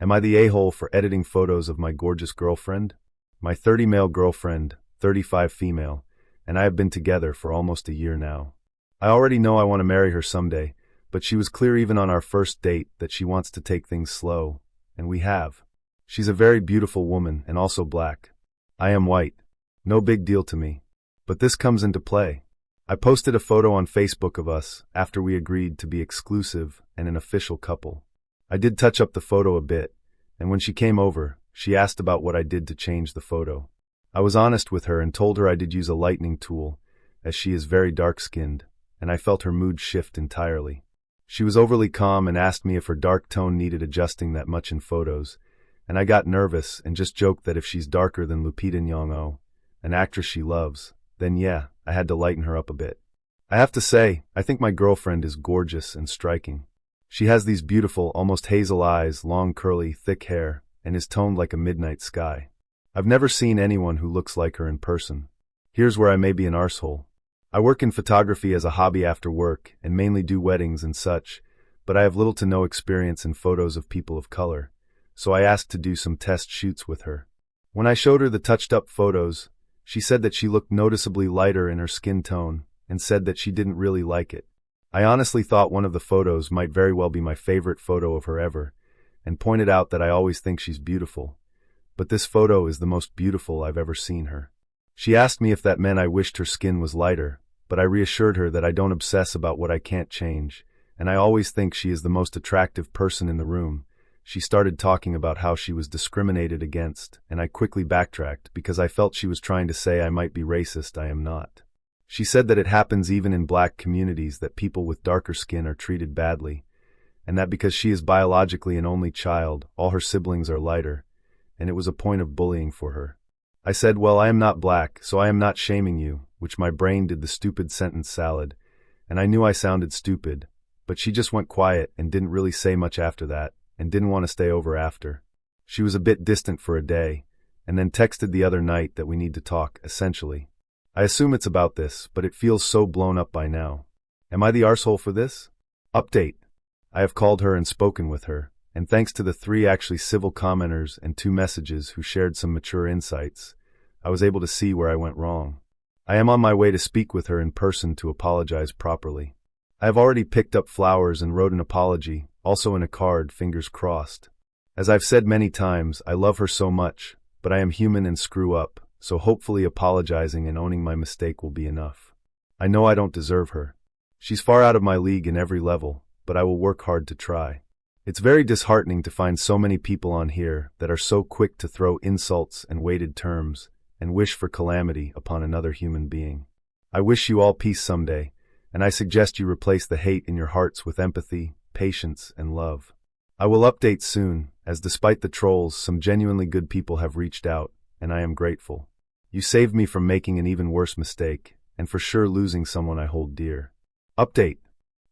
Am I the a-hole for editing photos of my gorgeous girlfriend? My 30 male girlfriend, 35 female, and I have been together for almost a year now. I already know I want to marry her someday, but she was clear even on our first date that she wants to take things slow, and we have. She's a very beautiful woman and also black. I am white. No big deal to me. But this comes into play. I posted a photo on Facebook of us after we agreed to be exclusive and an official couple. I did touch up the photo a bit, and when she came over, she asked about what I did to change the photo. I was honest with her and told her I did use a lightening tool, as she is very dark-skinned, and I felt her mood shift entirely. She was overly calm and asked me if her dark tone needed adjusting that much in photos, and I got nervous and just joked that if she's darker than Lupita Nyong'o, an actress she loves, then yeah, I had to lighten her up a bit. I have to say, I think my girlfriend is gorgeous and striking. She has these beautiful, almost hazel eyes, long curly, thick hair, and is toned like a midnight sky. I've never seen anyone who looks like her in person. Here's where I may be an arsehole. I work in photography as a hobby after work and mainly do weddings and such, but I have little to no experience in photos of people of color, so I asked to do some test shoots with her. When I showed her the touched-up photos, she said that she looked noticeably lighter in her skin tone and said that she didn't really like it. I honestly thought one of the photos might very well be my favorite photo of her ever, and pointed out that I always think she's beautiful, but this photo is the most beautiful I've ever seen her. She asked me if that meant I wished her skin was lighter, but I reassured her that I don't obsess about what I can't change, and I always think she is the most attractive person in the room. She started talking about how she was discriminated against, and I quickly backtracked because I felt she was trying to say I might be racist. I am not. She said that it happens even in black communities that people with darker skin are treated badly, and that because she is biologically an only child, all her siblings are lighter, and it was a point of bullying for her. I said, well, I am not black, so I am not shaming you, which my brain did the stupid sentence salad, and I knew I sounded stupid, but she just went quiet and didn't really say much after that, and didn't want to stay over after. She was a bit distant for a day, and then texted the other night that we need to talk, essentially. I assume it's about this, but it feels so blown up by now. Am I the arsehole for this? Update. I have called her and spoken with her, and thanks to the 3 actually civil commenters and 2 messages who shared some mature insights, I was able to see where I went wrong. I am on my way to speak with her in person to apologize properly. I have already picked up flowers and wrote an apology, also in a card, fingers crossed. As I've said many times, I love her so much, but I am human and screw up, so hopefully apologizing and owning my mistake will be enough. I know I don't deserve her. She's far out of my league in every level, but I will work hard to try. It's very disheartening to find so many people on here that are so quick to throw insults and weighted terms and wish for calamity upon another human being. I wish you all peace someday, and I suggest you replace the hate in your hearts with empathy, patience, and love. I will update soon, as despite the trolls, some genuinely good people have reached out, and I am grateful. You saved me from making an even worse mistake, and for sure losing someone I hold dear. Update.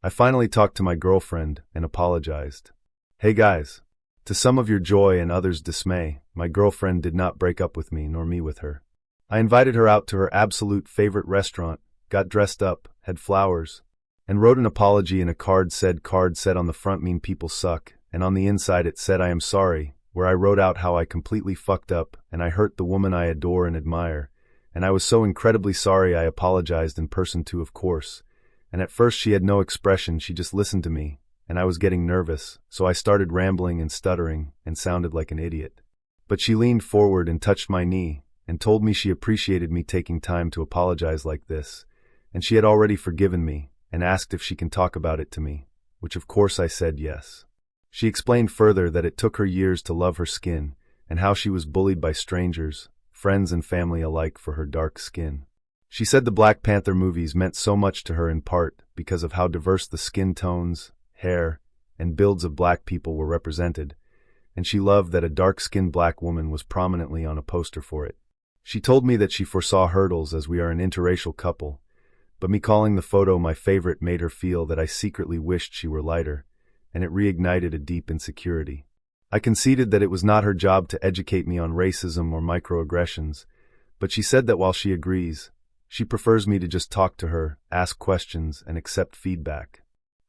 I finally talked to my girlfriend and apologized. Hey guys. To some of your joy and others' dismay, my girlfriend did not break up with me nor me with her. I invited her out to her absolute favorite restaurant, got dressed up, had flowers, and wrote an apology in a card said on the front mean people suck, and on the inside it said I am sorry, where I wrote out how I completely fucked up and I hurt the woman I adore and admire, and I was so incredibly sorry I apologized in person too, of course, and at first she had no expression, she just listened to me, and I was getting nervous, so I started rambling and stuttering and sounded like an idiot. But she leaned forward and touched my knee and told me she appreciated me taking time to apologize like this, and she had already forgiven me and asked if she can talk about it to me, which of course I said yes. She explained further that it took her years to love her skin and how she was bullied by strangers, friends and family alike for her dark skin. She said the Black Panther movies meant so much to her in part because of how diverse the skin tones, hair, and builds of black people were represented, and she loved that a dark-skinned black woman was prominently on a poster for it. She told me that she foresaw hurdles as we are an interracial couple, but me calling the photo my favorite made her feel that I secretly wished she were lighter, and it reignited a deep insecurity. I conceded that it was not her job to educate me on racism or microaggressions, but she said that while she agrees, she prefers me to just talk to her, ask questions, and accept feedback.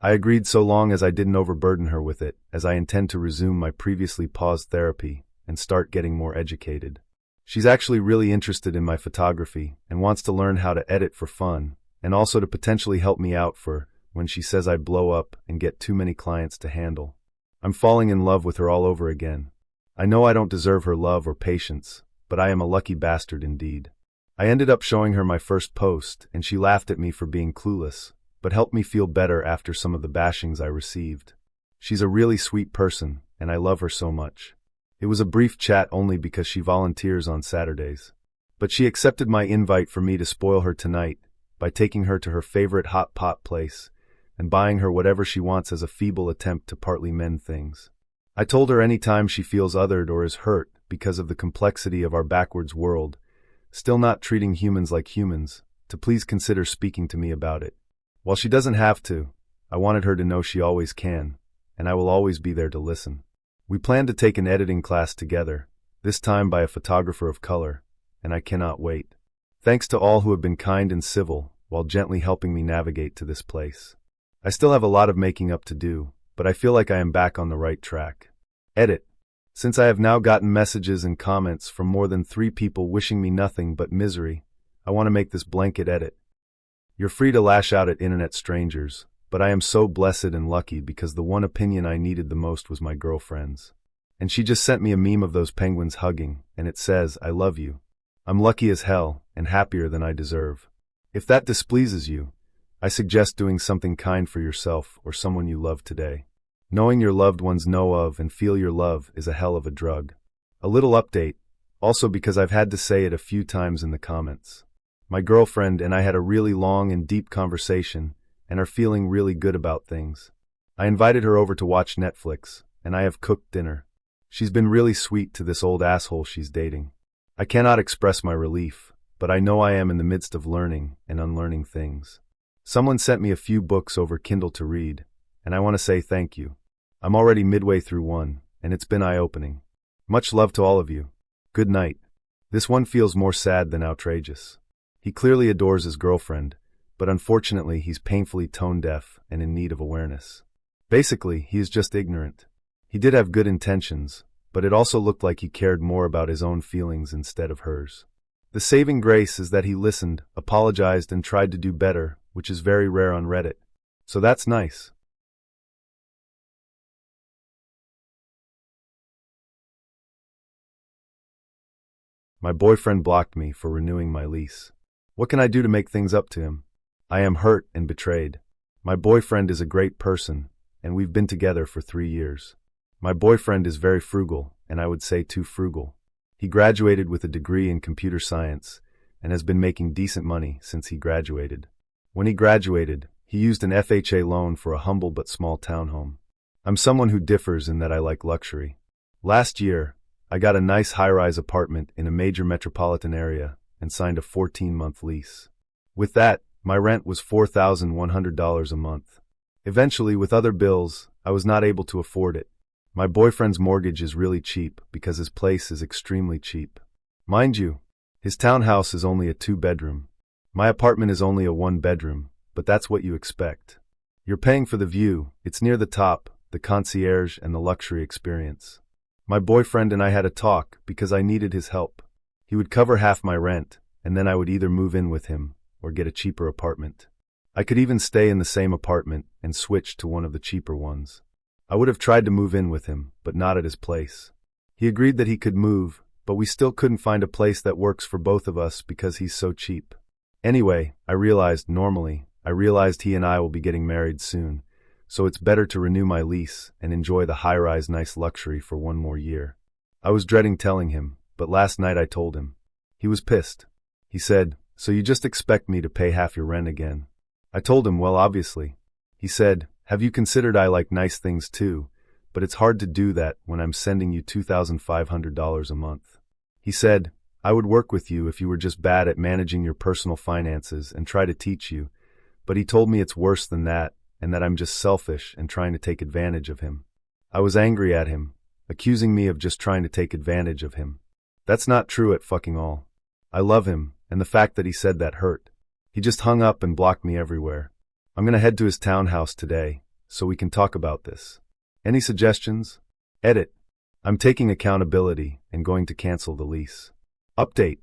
I agreed so long as I didn't overburden her with it, as I intend to resume my previously paused therapy and start getting more educated. She's actually really interested in my photography and wants to learn how to edit for fun, and also to potentially help me out for when she says I blow up and get too many clients to handle. I'm falling in love with her all over again. I know I don't deserve her love or patience, but I am a lucky bastard indeed. I ended up showing her my first post, and she laughed at me for being clueless, but helped me feel better after some of the bashings I received. She's a really sweet person, and I love her so much. It was a brief chat only because she volunteers on Saturdays. But she accepted my invite for me to spoil her tonight by taking her to her favorite hot pot place and buying her whatever she wants as a feeble attempt to partly mend things. I told her any time she feels othered or is hurt because of the complexity of our backwards world, still not treating humans like humans, to please consider speaking to me about it. While she doesn't have to, I wanted her to know she always can, and I will always be there to listen. We plan to take an editing class together, this time by a photographer of color, and I cannot wait. Thanks to all who have been kind and civil while gently helping me navigate to this place. I still have a lot of making up to do, but I feel like I am back on the right track. Edit. Since I have now gotten messages and comments from more than 3 people wishing me nothing but misery, I want to make this blanket edit. You're free to lash out at internet strangers, but I am so blessed and lucky because the one opinion I needed the most was my girlfriend's. And she just sent me a meme of those penguins hugging, and it says, "I love you." I'm lucky as hell, and happier than I deserve. If that displeases you, I suggest doing something kind for yourself or someone you love today. Knowing your loved ones know of and feel your love is a hell of a drug. A little update, also because I've had to say it a few times in the comments. My girlfriend and I had a really long and deep conversation and are feeling really good about things. I invited her over to watch Netflix, and I have cooked dinner. She's been really sweet to this old asshole she's dating. I cannot express my relief, but I know I am in the midst of learning and unlearning things. Someone sent me a few books over Kindle to read, and I want to say thank you. I'm already midway through one, and it's been eye-opening. Much love to all of you. Good night. This one feels more sad than outrageous. He clearly adores his girlfriend, but unfortunately he's painfully tone-deaf and in need of awareness. Basically, he is just ignorant. He did have good intentions, but it also looked like he cared more about his own feelings instead of hers. The saving grace is that he listened, apologized, and tried to do better, which is very rare on Reddit. So that's nice. My boyfriend blocked me for renewing my lease. What can I do to make things up to him? I am hurt and betrayed. My boyfriend is a great person, and we've been together for 3 years. My boyfriend is very frugal, and I would say too frugal. He graduated with a degree in computer science and has been making decent money since he graduated. When he graduated, he used an FHA loan for a humble but small townhome. I'm someone who differs in that I like luxury. Last year, I got a nice high-rise apartment in a major metropolitan area and signed a 14-month lease. With that, my rent was $4,100 a month. Eventually, with other bills, I was not able to afford it. My boyfriend's mortgage is really cheap because his place is extremely cheap. Mind you, his townhouse is only a 2-bedroom. My apartment is only a 1-bedroom, but that's what you expect. You're paying for the view, it's near the top, the concierge, and the luxury experience. My boyfriend and I had a talk because I needed his help. He would cover half my rent, and then I would either move in with him or get a cheaper apartment. I could even stay in the same apartment and switch to one of the cheaper ones. I would have tried to move in with him, but not at his place. He agreed that he could move, but we still couldn't find a place that works for both of us because he's so cheap. Anyway, I realized he and I will be getting married soon, so it's better to renew my lease and enjoy the high-rise nice luxury for 1 more year. I was dreading telling him, but last night I told him. He was pissed. He said, "So you just expect me to pay half your rent again?" I told him, well, obviously. He said, "Have you considered I like nice things too, but it's hard to do that when I'm sending you $2,500 a month." He said, "I would work with you if you were just bad at managing your personal finances and try to teach you, but he told me it's worse than that and that I'm just selfish and trying to take advantage of him." I was angry at him, accusing me of just trying to take advantage of him. That's not true at fucking all. I love him, and the fact that he said that hurt. He just hung up and blocked me everywhere. I'm gonna head to his townhouse today, so we can talk about this. Any suggestions? Edit. I'm taking accountability and going to cancel the lease. Update.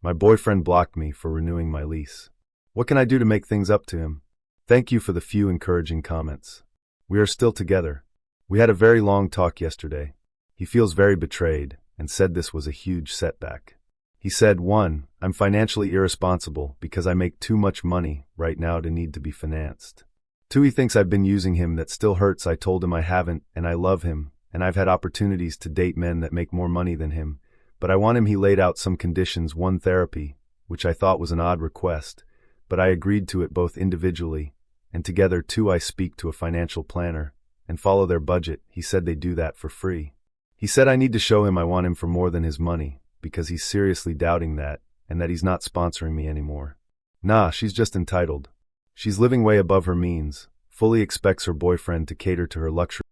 My boyfriend blocked me for renewing my lease. What can I do to make things up to him? Thank you for the few encouraging comments. We are still together. We had a very long talk yesterday. He feels very betrayed and said this was a huge setback. He said, 1, I'm financially irresponsible because I make too much money right now to need to be financed. 2, he thinks I've been using him. That still hurts. I told him I haven't, and I love him, and I've had opportunities to date men that make more money than him, but I want him. He laid out some conditions. 1, therapy, which I thought was an odd request, but I agreed to it both individually and together. 2, I speak to a financial planner and follow their budget. He said they do that for free. He said I need to show him I want him for more than his money, because he's seriously doubting that, and that he's not sponsoring me anymore. Nah, she's just entitled. She's living way above her means, fully expects her boyfriend to cater to her luxury.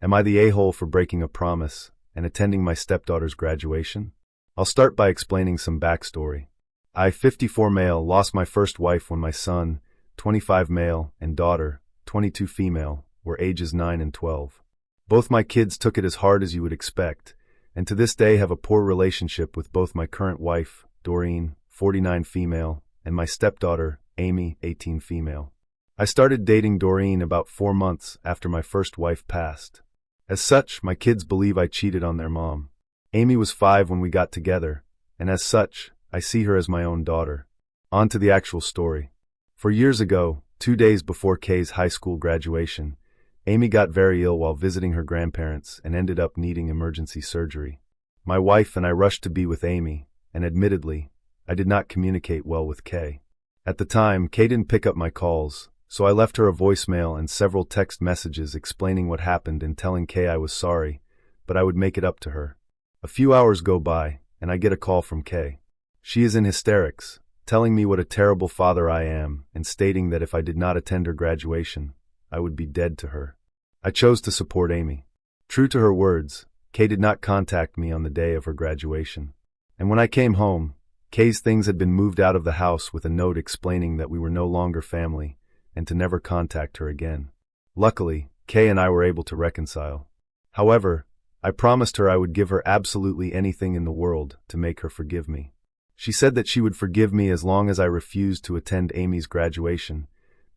Am I the a-hole for breaking a promise and attending my stepdaughter's graduation? I'll start by explaining some backstory. I, 54 male, lost my first wife when my son, 25 male, and daughter, 22 female, were ages 9 and 12. Both my kids took it as hard as you would expect, and to this day have a poor relationship with both my current wife, Doreen, 49 female, and my stepdaughter, Amy, 18 female. I started dating Doreen about 4 months after my first wife passed. As such, my kids believe I cheated on their mom. Amy was 5 when we got together, and as such, I see her as my own daughter. On to the actual story. 4 years ago, 2 days before Kay's high school graduation, Amy got very ill while visiting her grandparents and ended up needing emergency surgery. My wife and I rushed to be with Amy, and admittedly, I did not communicate well with Kay. At the time, Kay didn't pick up my calls, so I left her a voicemail and several text messages explaining what happened and telling Kay I was sorry, but I would make it up to her. A few hours go by, and I get a call from Kay. She is in hysterics, telling me what a terrible father I am and stating that if I did not attend her graduation, I would be dead to her. I chose to support Amy. True to her words, Kay did not contact me on the day of her graduation. And when I came home, Kay's things had been moved out of the house with a note explaining that we were no longer family and to never contact her again. Luckily, Kay and I were able to reconcile. However, I promised her I would give her absolutely anything in the world to make her forgive me. She said that she would forgive me as long as I refused to attend Amy's graduation,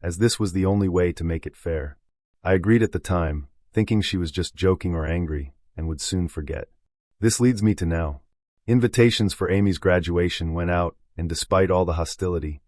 as this was the only way to make it fair. I agreed at the time, thinking she was just joking or angry, and would soon forget. This leads me to now. Invitations for Amy's graduation went out, and despite all the hostility,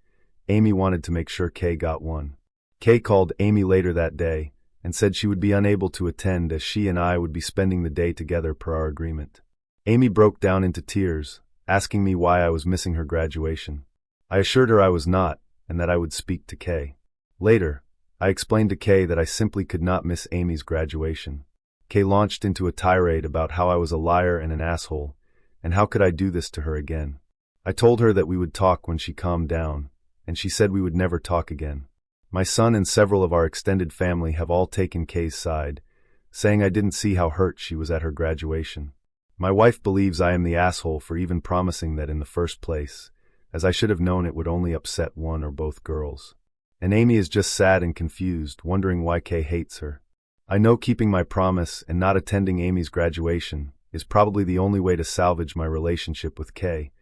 Amy wanted to make sure Kay got one. Kay called Amy later that day, and said she would be unable to attend as she and I would be spending the day together per our agreement. Amy broke down into tears, asking me why I was missing her graduation. I assured her I was not, and that I would speak to Kay. Later, I explained to Kay that I simply could not miss Amy's graduation. Kay launched into a tirade about how I was a liar and an asshole, and how could I do this to her again. I told her that we would talk when she calmed down, and she said we would never talk again. My son and several of our extended family have all taken Kay's side, saying I didn't see how hurt she was at her graduation. My wife believes I am the asshole for even promising that in the first place, as I should have known it would only upset one or both girls. And Amy is just sad and confused, wondering why Kay hates her. I know keeping my promise and not attending Amy's graduation is probably the only way to salvage my relationship with Kay,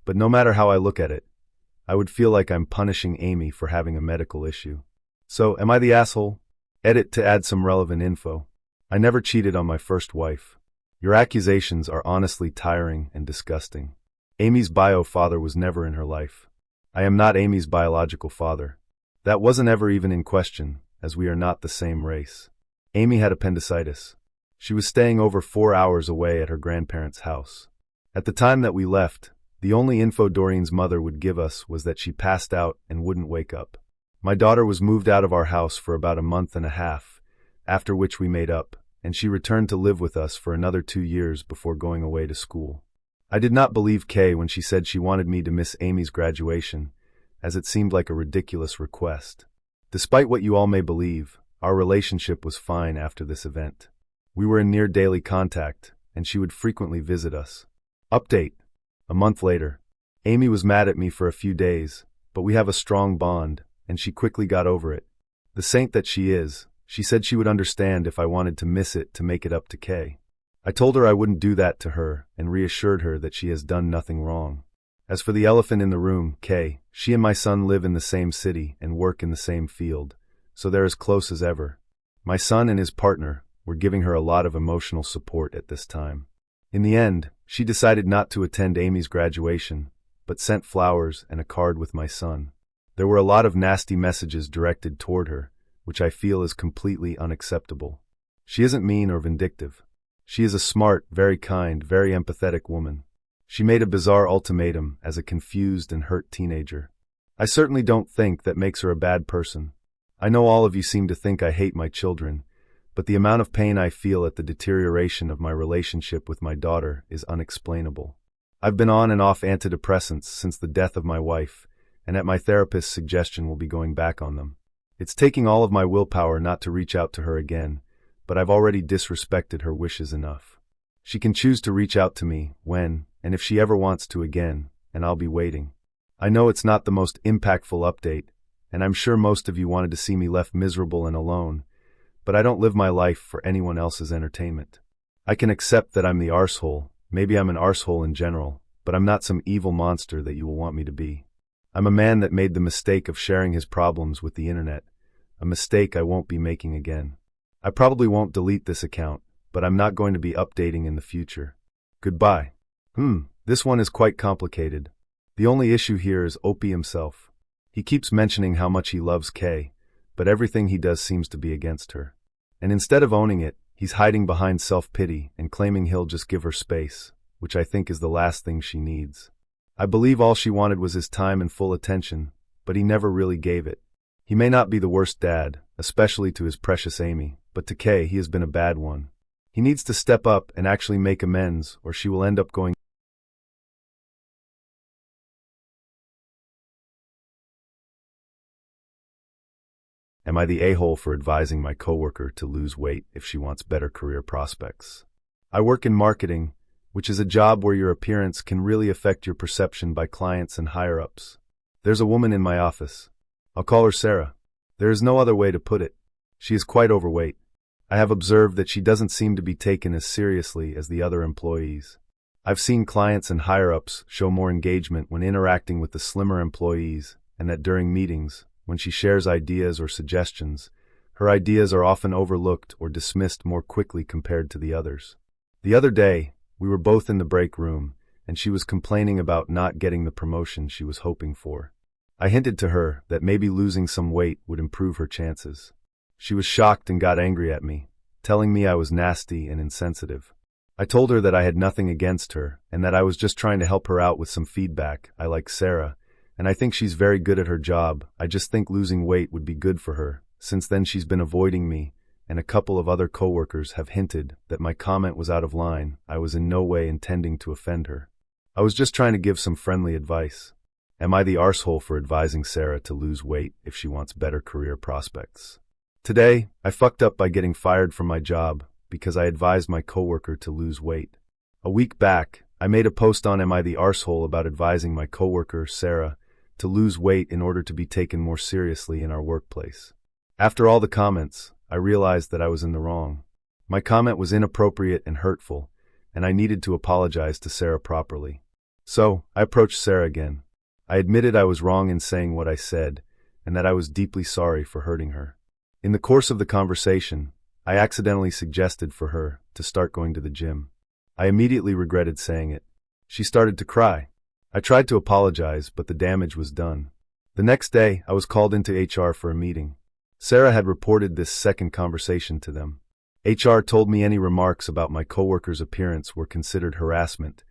but no matter how I look at it, I would feel like I'm punishing Amy for having a medical issue. So, am I the asshole? Edit to add some relevant info. I never cheated on my first wife. Your accusations are honestly tiring and disgusting. Amy's bio father was never in her life. I am not Amy's biological father. That wasn't ever even in question, as we are not the same race. Amy had appendicitis. She was staying over 4 hours away at her grandparents' house. At the time that we left, the only info Doreen's mother would give us was that she passed out and wouldn't wake up. My daughter was moved out of our house for about a month and a half, after which we made up, and she returned to live with us for another 2 years before going away to school. I did not believe Kay when she said she wanted me to miss Amy's graduation, as it seemed like a ridiculous request. Despite what you all may believe, our relationship was fine after this event. We were in near daily contact, and she would frequently visit us. Update. A month later. Amy was mad at me for a few days, but we have a strong bond, and she quickly got over it. The saint that she is, she said she would understand if I wanted to miss it to make it up to Kay. I told her I wouldn't do that to her and reassured her that she has done nothing wrong. As for the elephant in the room, Kay, she and my son live in the same city and work in the same field, so they're as close as ever. My son and his partner were giving her a lot of emotional support at this time. In the end, she decided not to attend Amy's graduation, but sent flowers and a card with my son. There were a lot of nasty messages directed toward her, which I feel is completely unacceptable. She isn't mean or vindictive. She is a smart, very kind, very empathetic woman. She made a bizarre ultimatum as a confused and hurt teenager. I certainly don't think that makes her a bad person. I know all of you seem to think I hate my children, but the amount of pain I feel at the deterioration of my relationship with my daughter is unexplainable. I've been on and off antidepressants since the death of my wife, and at my therapist's suggestion will be going back on them. It's taking all of my willpower not to reach out to her again, but I've already disrespected her wishes enough. She can choose to reach out to me when, and if she ever wants to again, and I'll be waiting. I know it's not the most impactful update, and I'm sure most of you wanted to see me left miserable and alone, but I don't live my life for anyone else's entertainment. I can accept that I'm the arsehole, maybe I'm an arsehole in general, but I'm not some evil monster that you will want me to be. I'm a man that made the mistake of sharing his problems with the internet, a mistake I won't be making again. I probably won't delete this account, but I'm not going to be updating in the future. Goodbye. This one is quite complicated. The only issue here is Opie himself. He keeps mentioning how much he loves Kay, but everything he does seems to be against her. And instead of owning it, he's hiding behind self-pity and claiming he'll just give her space, which I think is the last thing she needs. I believe all she wanted was his time and full attention, but he never really gave it. He may not be the worst dad, especially to his precious Amy, but to Kay he has been a bad one. He needs to step up and actually make amends, or she will end up going. Am I the a-hole for advising my coworker to lose weight if she wants better career prospects? I work in marketing, which is a job where your appearance can really affect your perception by clients and higher-ups. There's a woman in my office. I'll call her Sarah. There is no other way to put it. She is quite overweight. I have observed that she doesn't seem to be taken as seriously as the other employees. I've seen clients and higher-ups show more engagement when interacting with the slimmer employees, and that during meetings, when she shares ideas or suggestions, her ideas are often overlooked or dismissed more quickly compared to the others. The other day, we were both in the break room, and she was complaining about not getting the promotion she was hoping for. I hinted to her that maybe losing some weight would improve her chances. She was shocked and got angry at me, telling me I was nasty and insensitive. I told her that I had nothing against her, and that I was just trying to help her out with some feedback. I like Sarah, and I think she's very good at her job. I just think losing weight would be good for her. Since then she's been avoiding me, and a couple of other coworkers have hinted that my comment was out of line. I was in no way intending to offend her. I was just trying to give some friendly advice. Am I the arsehole for advising Sarah to lose weight if she wants better career prospects? Today, I fucked up by getting fired from my job because I advised my coworker to lose weight. A week back, I made a post on Am I the arsehole about advising my coworker, Sarah, to lose weight in order to be taken more seriously in our workplace. After all the comments, I realized that I was in the wrong. My comment was inappropriate and hurtful, and I needed to apologize to Sarah properly. So, I approached Sarah again. I admitted I was wrong in saying what I said, and that I was deeply sorry for hurting her. In the course of the conversation, I accidentally suggested for her to start going to the gym. I immediately regretted saying it. She started to cry. I tried to apologize, but the damage was done. The next day, I was called into HR for a meeting. Sarah had reported this second conversation to them. HR told me any remarks about my coworker's appearance were considered harassment,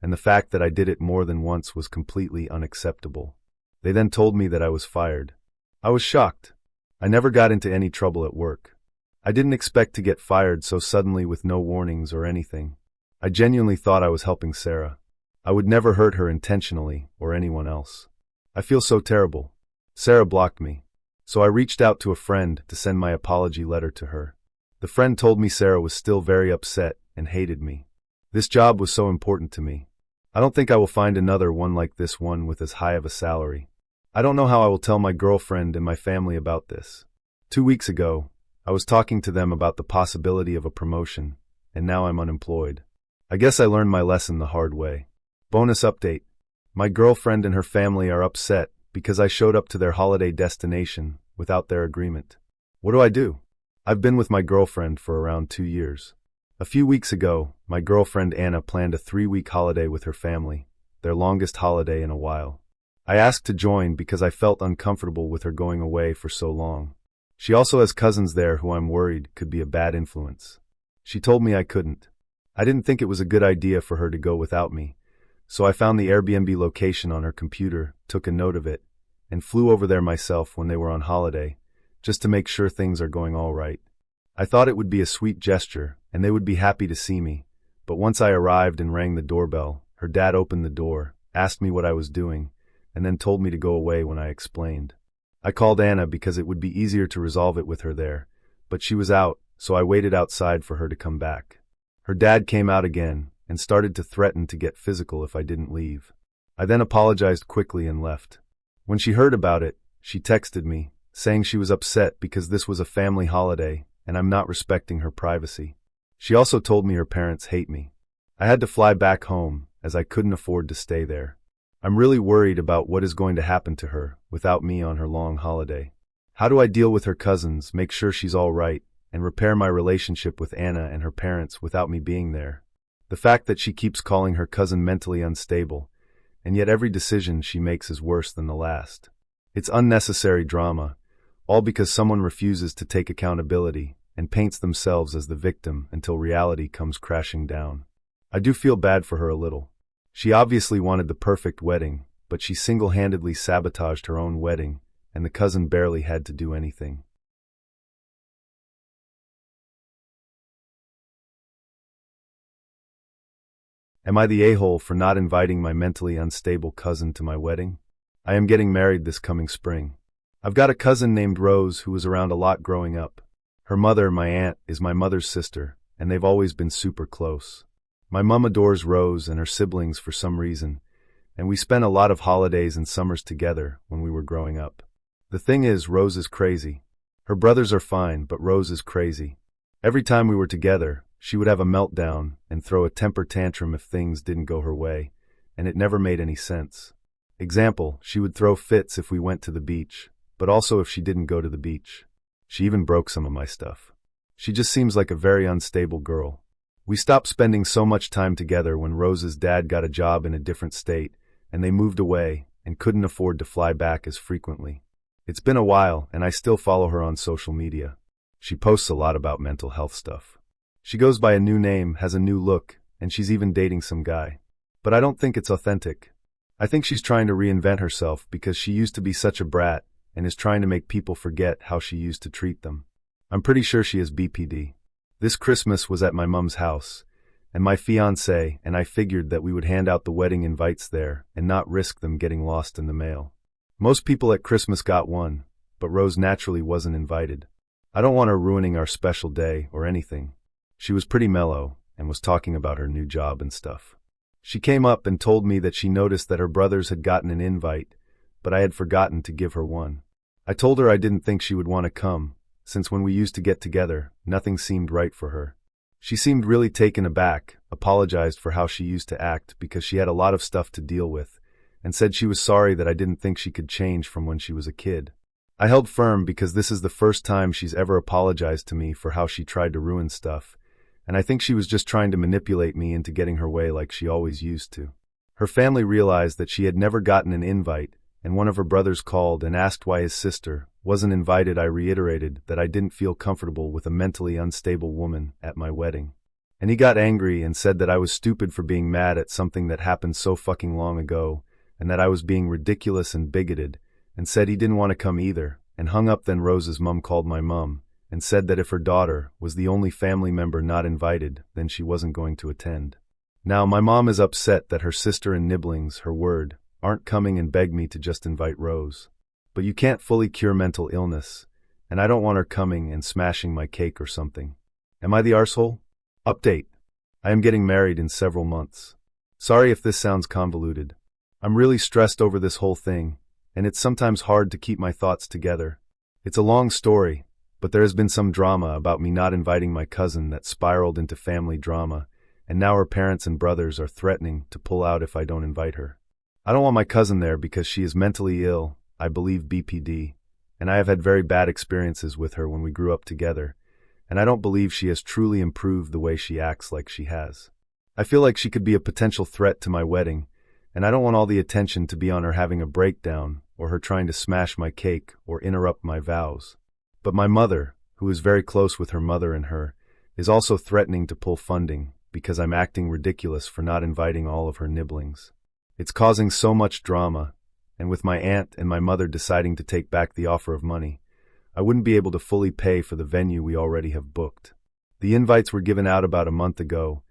and the fact that I did it more than once was completely unacceptable. They then told me that I was fired. I was shocked. I never got into any trouble at work. I didn't expect to get fired so suddenly with no warnings or anything. I genuinely thought I was helping Sarah. I would never hurt her intentionally or anyone else. I feel so terrible. Sarah blocked me, so I reached out to a friend to send my apology letter to her. The friend told me Sarah was still very upset and hated me. This job was so important to me. I don't think I will find another one like this one with as high of a salary. I don't know how I will tell my girlfriend and my family about this. 2 weeks ago, I was talking to them about the possibility of a promotion, and now I'm unemployed. I guess I learned my lesson the hard way. Bonus update. My girlfriend and her family are upset because I showed up to their holiday destination without their agreement. What do? I've been with my girlfriend for around 2 years. A few weeks ago, my girlfriend Anna planned a 3-week holiday with her family, their longest holiday in a while. I asked to join because I felt uncomfortable with her going away for so long. She also has cousins there who I'm worried could be a bad influence. She told me I couldn't. I didn't think it was a good idea for her to go without me, so I found the Airbnb location on her computer, took a note of it, and flew over there myself when they were on holiday, just to make sure things are going all right. I thought it would be a sweet gesture, and they would be happy to see me, but once I arrived and rang the doorbell, her dad opened the door, asked me what I was doing, and then told me to go away when I explained. I called Anna because it would be easier to resolve it with her there, but she was out, so I waited outside for her to come back. Her dad came out again and started to threaten to get physical if I didn't leave. I then apologized quickly and left. When she heard about it, she texted me, saying she was upset because this was a family holiday and I'm not respecting her privacy. She also told me her parents hate me. I had to fly back home as I couldn't afford to stay there. I'm really worried about what is going to happen to her without me on her long holiday. How do I deal with her cousins, make sure she's all right, and repair my relationship with Anna and her parents without me being there? The fact that she keeps calling her cousin mentally unstable, and yet every decision she makes is worse than the last. It's unnecessary drama, all because someone refuses to take accountability and paints themselves as the victim until reality comes crashing down. I do feel bad for her a little. She obviously wanted the perfect wedding, but she single-handedly sabotaged her own wedding, and the cousin barely had to do anything. Am I the a-hole for not inviting my mentally unstable cousin to my wedding? I am getting married this coming spring. I've got a cousin named Rose who was around a lot growing up. Her mother, my aunt, is my mother's sister, and they've always been super close. My mom adores Rose and her siblings for some reason, and we spent a lot of holidays and summers together when we were growing up. The thing is, Rose is crazy. Her brothers are fine, but Rose is crazy. Every time we were together, she would have a meltdown and throw a temper tantrum if things didn't go her way, and it never made any sense. Example, she would throw fits if we went to the beach, but also if she didn't go to the beach. She even broke some of my stuff. She just seems like a very unstable girl. We stopped spending so much time together when Rose's dad got a job in a different state, and they moved away and couldn't afford to fly back as frequently. It's been a while, and I still follow her on social media. She posts a lot about mental health stuff. She goes by a new name, has a new look, and she's even dating some guy. But I don't think it's authentic. I think she's trying to reinvent herself because she used to be such a brat and is trying to make people forget how she used to treat them. I'm pretty sure she has BPD. This Christmas was at my mom's house, and my fiancé and I figured that we would hand out the wedding invites there and not risk them getting lost in the mail. Most people at Christmas got one, but Rose naturally wasn't invited. I don't want her ruining our special day or anything. She was pretty mellow and was talking about her new job and stuff. She came up and told me that she noticed that her brothers had gotten an invite, but I had forgotten to give her one. I told her I didn't think she would want to come, since when we used to get together, nothing seemed right for her. She seemed really taken aback, apologized for how she used to act because she had a lot of stuff to deal with, and said she was sorry that I didn't think she could change from when she was a kid. I held firm because this is the first time she's ever apologized to me for how she tried to ruin stuff, and I think she was just trying to manipulate me into getting her way like she always used to. Her family realized that she had never gotten an invite, and one of her brothers called and asked why his sister wasn't invited. I reiterated that I didn't feel comfortable with a mentally unstable woman at my wedding. And he got angry and said that I was stupid for being mad at something that happened so fucking long ago, and that I was being ridiculous and bigoted, and said he didn't want to come either, and hung up. Then Rose's mom called my mom, and said that if her daughter was the only family member not invited, then she wasn't going to attend. Now my mom is upset that her sister and Nibblings, her word, aren't coming and begged me to just invite Rose. But you can't fully cure mental illness, and I don't want her coming and smashing my cake or something. Am I the arsehole? Update. I am getting married in several months. Sorry if this sounds convoluted. I'm really stressed over this whole thing, and it's sometimes hard to keep my thoughts together. It's a long story, but there has been some drama about me not inviting my cousin that spiraled into family drama, and now her parents and brothers are threatening to pull out if I don't invite her. I don't want my cousin there because she is mentally ill, I believe BPD, and I have had very bad experiences with her when we grew up together, and I don't believe she has truly improved the way she acts like she has. I feel like she could be a potential threat to my wedding, and I don't want all the attention to be on her having a breakdown or her trying to smash my cake or interrupt my vows. But my mother, who is very close with her mother and her, is also threatening to pull funding because I'm acting ridiculous for not inviting all of her nibblings. It's causing so much drama, and with my aunt and my mother deciding to take back the offer of money, I wouldn't be able to fully pay for the venue we already have booked. The invites were given out about a month ago,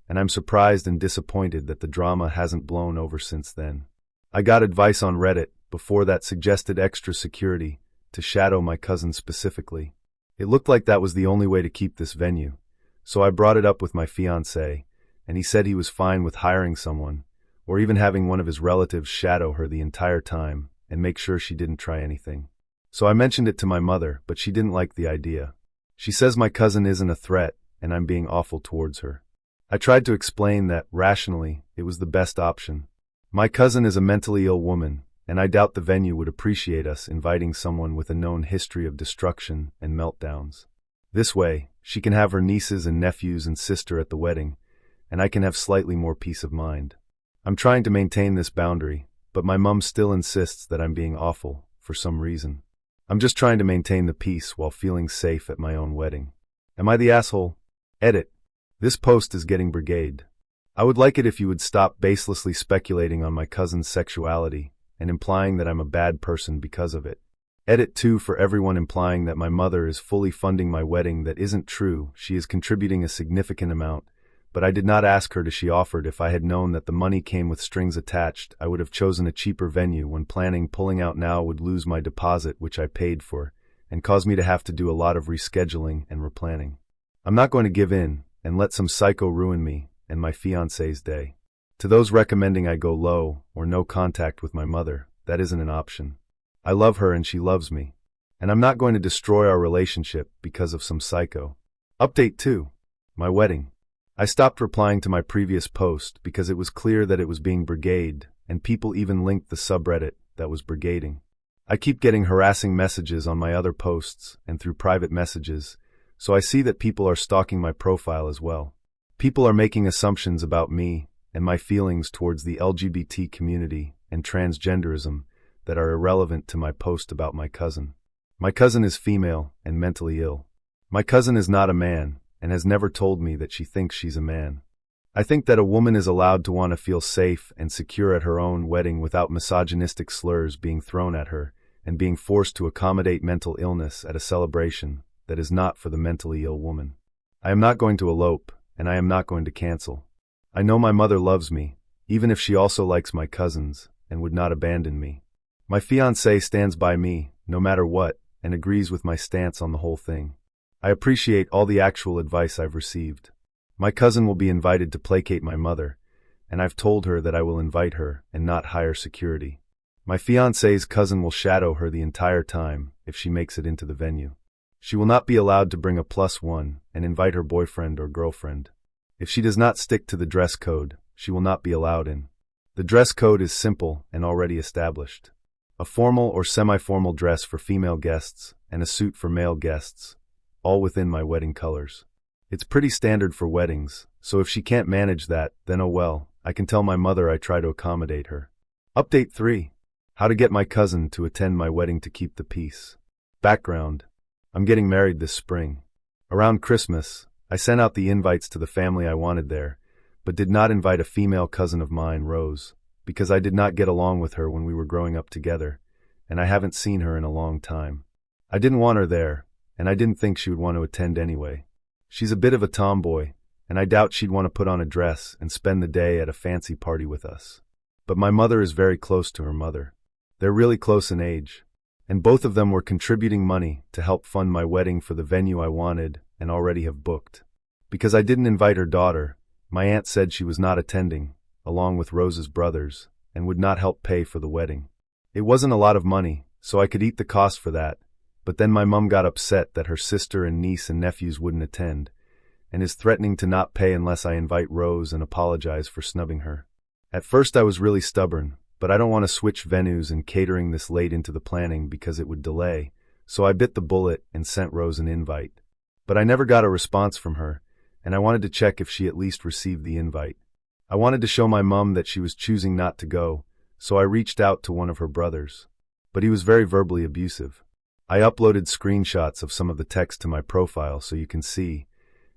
and I'm surprised and disappointed that the drama hasn't blown over since then. I got advice on Reddit before that suggested extra security to shadow my cousin specifically. It looked like that was the only way to keep this venue, so I brought it up with my fiancé, and he said he was fine with hiring someone, or even having one of his relatives shadow her the entire time and make sure she didn't try anything. So I mentioned it to my mother, but she didn't like the idea. She says my cousin isn't a threat, and I'm being awful towards her. I tried to explain that, rationally, it was the best option. My cousin is a mentally ill woman, and I doubt the venue would appreciate us inviting someone with a known history of destruction and meltdowns. This way, she can have her nieces and nephews and sister at the wedding, and I can have slightly more peace of mind. I'm trying to maintain this boundary, but my mom still insists that I'm being awful, for some reason. I'm just trying to maintain the peace while feeling safe at my own wedding. Am I the asshole? Edit. This post is getting brigade. I would like it if you would stop baselessly speculating on my cousin's sexuality and implying that I'm a bad person because of it. Edit 2 for everyone implying that my mother is fully funding my wedding. That isn't true. She is contributing a significant amount, but I did not ask her. She offered. If I had known that the money came with strings attached, I would have chosen a cheaper venue. When planning, pulling out now would lose my deposit, which I paid for, and cause me to have to do a lot of rescheduling and replanning. I'm not going to give in and let some psycho ruin me and my fiancé's day. To those recommending I go low or no contact with my mother, that isn't an option. I love her and she loves me, and I'm not going to destroy our relationship because of some psycho. Update 2. My wedding. I stopped replying to my previous post because it was clear that it was being brigaded, and people even linked the subreddit that was brigading. I keep getting harassing messages on my other posts and through private messages, so I see that people are stalking my profile as well. People are making assumptions about me and my feelings towards the LGBT community and transgenderism that are irrelevant to my post about my cousin. My cousin is female and mentally ill. My cousin is not a man and has never told me that she thinks she's a man. I think that a woman is allowed to want to feel safe and secure at her own wedding without misogynistic slurs being thrown at her and being forced to accommodate mental illness at a celebration that is not for the mentally ill woman. I am not going to elope, and I am not going to cancel. I know my mother loves me, even if she also likes my cousins, and would not abandon me. My fiancé stands by me, no matter what, and agrees with my stance on the whole thing. I appreciate all the actual advice I've received. My cousin will be invited to placate my mother, and I've told her that I will invite her and not hire security. My fiancé's cousin will shadow her the entire time if she makes it into the venue. She will not be allowed to bring a +1 and invite her boyfriend or girlfriend. If she does not stick to the dress code, she will not be allowed in. The dress code is simple and already established. A formal or semi-formal dress for female guests and a suit for male guests, all within my wedding colors. It's pretty standard for weddings, so if she can't manage that, then oh well, I can tell my mother I try to accommodate her. Update 3. How to get my cousin to attend my wedding to keep the peace. Background. I'm getting married this spring. Around Christmas, I sent out the invites to the family I wanted there, but did not invite a female cousin of mine, Rose, because I did not get along with her when we were growing up together, and I haven't seen her in a long time. I didn't want her there, and I didn't think she would want to attend anyway. She's a bit of a tomboy, and I doubt she'd want to put on a dress and spend the day at a fancy party with us. But my mother is very close to her mother. They're really close in age, and both of them were contributing money to help fund my wedding for the venue I wanted and already have booked. Because I didn't invite her daughter, my aunt said she was not attending, along with Rose's brothers, and would not help pay for the wedding. It wasn't a lot of money, so I could eat the cost for that, but then my mum got upset that her sister and niece and nephews wouldn't attend, and is threatening to not pay unless I invite Rose and apologize for snubbing her. At first I was really stubborn, but I don't want to switch venues and catering this late into the planning because it would delay, so I bit the bullet and sent Rose an invite. But I never got a response from her, and I wanted to check if she at least received the invite. I wanted to show my mum that she was choosing not to go, so I reached out to one of her brothers. But he was very verbally abusive. I uploaded screenshots of some of the text to my profile so you can see,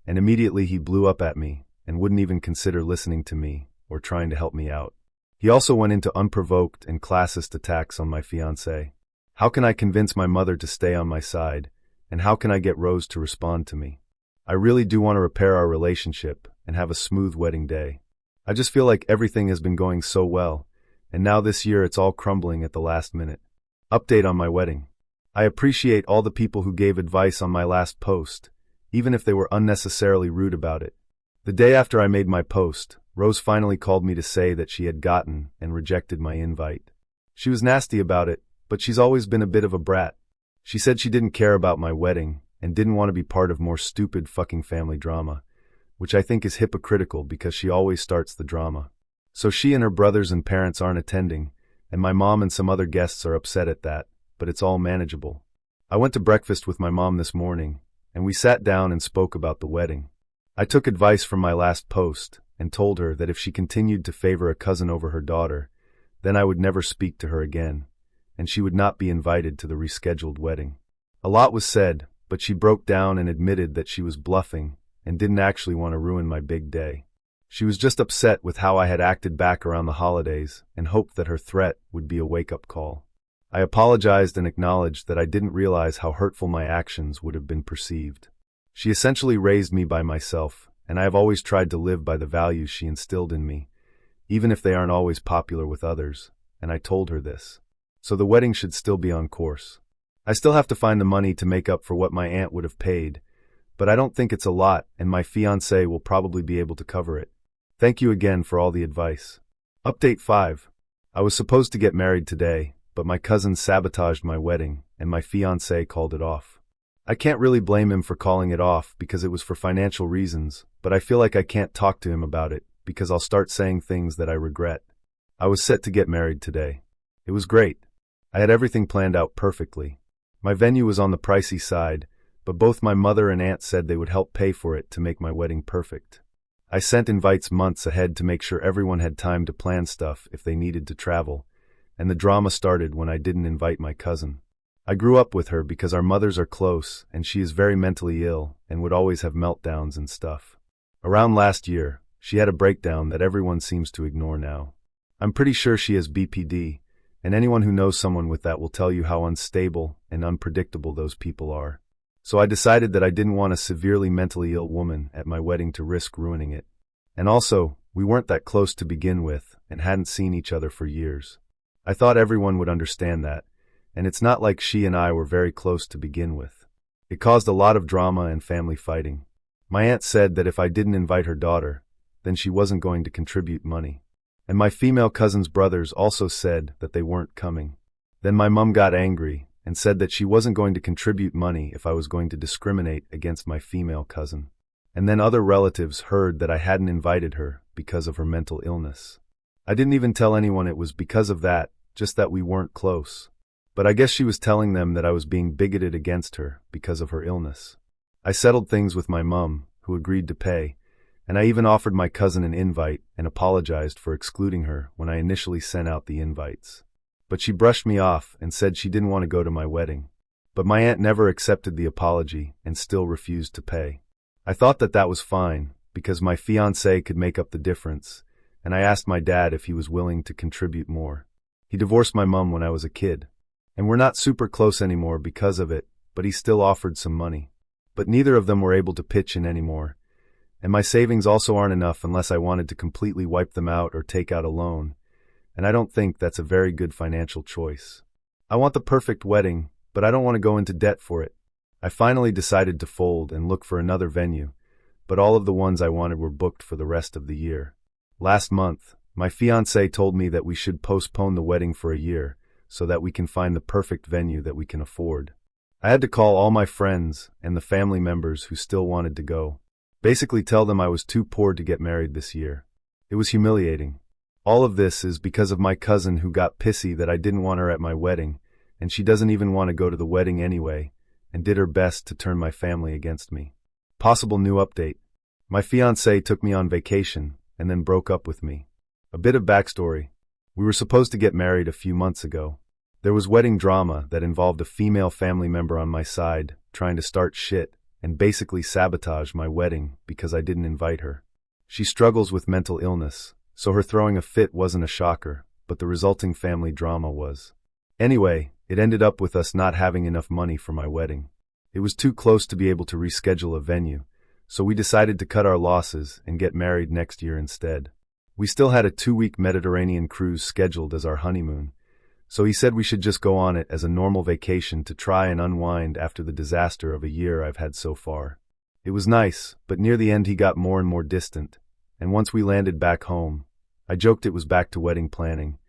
and immediately he blew up at me and wouldn't even consider listening to me or trying to help me out. He also went into unprovoked and classist attacks on my fiancée. How can I convince my mother to stay on my side, and how can I get Rose to respond to me? I really do want to repair our relationship and have a smooth wedding day. I just feel like everything has been going so well, and now this year it's all crumbling at the last minute. Update on my wedding. I appreciate all the people who gave advice on my last post, even if they were unnecessarily rude about it. The day after I made my post, Rose finally called me to say that she had gotten and rejected my invite. She was nasty about it, but she's always been a bit of a brat. She said she didn't care about my wedding and didn't want to be part of more stupid fucking family drama, which I think is hypocritical because she always starts the drama. So she and her brothers and parents aren't attending, and my mom and some other guests are upset at that, but it's all manageable. I went to breakfast with my mom this morning, and we sat down and spoke about the wedding. I took advice from my last post and told her that if she continued to favor a cousin over her daughter, then I would never speak to her again, and she would not be invited to the rescheduled wedding. A lot was said, but she broke down and admitted that she was bluffing and didn't actually want to ruin my big day. She was just upset with how I had acted back around the holidays and hoped that her threat would be a wake-up call. I apologized and acknowledged that I didn't realize how hurtful my actions would have been perceived. She essentially raised me by myself, and I have always tried to live by the values she instilled in me, even if they aren't always popular with others, and I told her this. So the wedding should still be on course. I still have to find the money to make up for what my aunt would have paid, but I don't think it's a lot, and my fiancé will probably be able to cover it. Thank you again for all the advice. Update 5. I was supposed to get married today, but my cousin sabotaged my wedding, and my fiancé called it off. I can't really blame him for calling it off because it was for financial reasons, but I feel like I can't talk to him about it because I'll start saying things that I regret. I was set to get married today. It was great. I had everything planned out perfectly. My venue was on the pricey side, but both my mother and aunt said they would help pay for it to make my wedding perfect. I sent invites months ahead to make sure everyone had time to plan stuff if they needed to travel, and the drama started when I didn't invite my cousin. I grew up with her because our mothers are close and she is very mentally ill and would always have meltdowns and stuff. Around last year, she had a breakdown that everyone seems to ignore now. I'm pretty sure she has BPD, and anyone who knows someone with that will tell you how unstable and unpredictable those people are. So I decided that I didn't want a severely mentally ill woman at my wedding to risk ruining it. And also, we weren't that close to begin with and hadn't seen each other for years. I thought everyone would understand that, and it's not like she and I were very close to begin with. It caused a lot of drama and family fighting. My aunt said that if I didn't invite her daughter, then she wasn't going to contribute money. And my female cousin's brothers also said that they weren't coming. Then my mum got angry and said that she wasn't going to contribute money if I was going to discriminate against my female cousin. And then other relatives heard that I hadn't invited her because of her mental illness. I didn't even tell anyone it was because of that, just that we weren't close. But I guess she was telling them that I was being bigoted against her because of her illness. I settled things with my mum, who agreed to pay, and I even offered my cousin an invite and apologized for excluding her when I initially sent out the invites. But she brushed me off and said she didn't want to go to my wedding. But my aunt never accepted the apology and still refused to pay. I thought that that was fine, because my fiancé could make up the difference, and I asked my dad if he was willing to contribute more. He divorced my mum when I was a kid, and we're not super close anymore because of it, but he still offered some money. But neither of them were able to pitch in anymore, and my savings also aren't enough unless I wanted to completely wipe them out or take out a loan, and I don't think that's a very good financial choice. I want the perfect wedding, but I don't want to go into debt for it. I finally decided to fold and look for another venue, but all of the ones I wanted were booked for the rest of the year. Last month, My fiancé told me that we should postpone the wedding for a year so that we can find the perfect venue that we can afford. I had to call all my friends and the family members who still wanted to go. Basically tell them I was too poor to get married this year. It was humiliating. All of this is because of my cousin who got pissy that I didn't want her at my wedding, and she doesn't even want to go to the wedding anyway, and did her best to turn my family against me. Possible new update. My fiancé took me on vacation and then broke up with me. A bit of backstory. We were supposed to get married a few months ago. There was wedding drama that involved a female family member on my side trying to start shit and basically sabotage my wedding because I didn't invite her. She struggles with mental illness, so her throwing a fit wasn't a shocker, but the resulting family drama was. Anyway, it ended up with us not having enough money for my wedding. It was too close to be able to reschedule a venue, so we decided to cut our losses and get married next year instead. We still had a 2-week Mediterranean cruise scheduled as our honeymoon, so he said we should just go on it as a normal vacation to try and unwind after the disaster of a year I've had so far. It was nice, but near the end he got more and more distant, and once we landed back home, I joked it was back to wedding planning,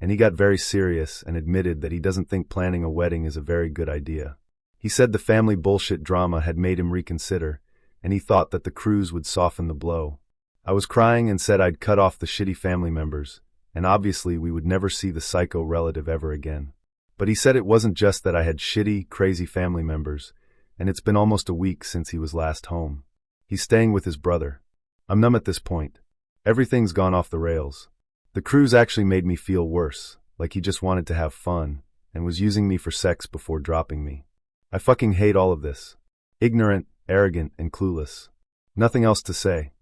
and he got very serious and admitted that he doesn't think planning a wedding is a very good idea. He said the family bullshit drama had made him reconsider, and he thought that the cruise would soften the blow. I was crying and said I'd cut off the shitty family members, and obviously we would never see the psycho relative ever again. But he said it wasn't just that I had shitty, crazy family members, and it's been almost a week since he was last home. He's staying with his brother. I'm numb at this point. Everything's gone off the rails. The cruise actually made me feel worse, like he just wanted to have fun, and was using me for sex before dropping me. I fucking hate all of this. Ignorant, arrogant, and clueless. Nothing else to say.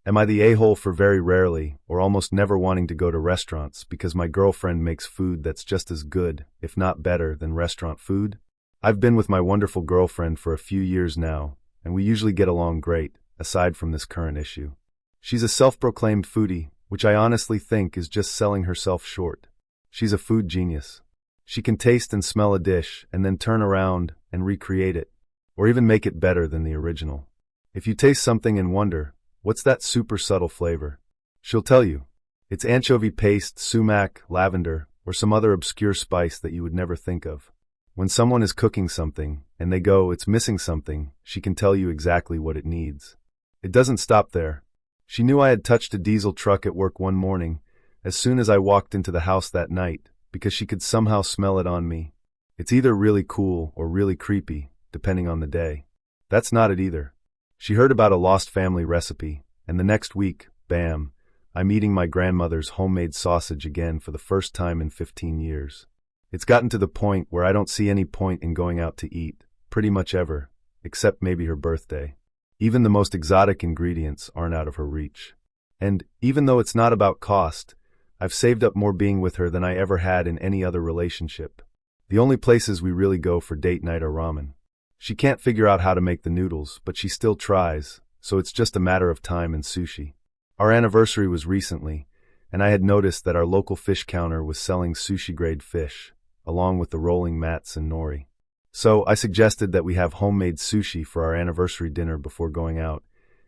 Am I the a-hole for very rarely or almost never wanting to go to restaurants because my girlfriend makes food that's just as good, if not better, than restaurant food? I've been with my wonderful girlfriend for a few years now, and we usually get along great, aside from this current issue. She's a self-proclaimed foodie, which I honestly think is just selling herself short. She's a food genius. She can taste and smell a dish and then turn around and recreate it, or even make it better than the original. If you taste something and wonder, what's that super subtle flavor? She'll tell you. It's anchovy paste, sumac, lavender, or some other obscure spice that you would never think of. When someone is cooking something, and they go, it's missing something, she can tell you exactly what it needs. It doesn't stop there. She knew I had touched a diesel truck at work one morning, as soon as I walked into the house that night, because she could somehow smell it on me. It's either really cool or really creepy, depending on the day. That's not it either. She heard about a lost family recipe, and the next week, bam, I'm eating my grandmother's homemade sausage again for the first time in 15 years. It's gotten to the point where I don't see any point in going out to eat, pretty much ever, except maybe her birthday. Even the most exotic ingredients aren't out of her reach. And, even though it's not about cost, I've saved up more being with her than I ever had in any other relationship. The only places we really go for date night are ramen. She can't figure out how to make the noodles, but she still tries, so it's just a matter of time and sushi. Our anniversary was recently, and I had noticed that our local fish counter was selling sushi-grade fish, along with the rolling mats and nori. So I suggested that we have homemade sushi for our anniversary dinner before going out,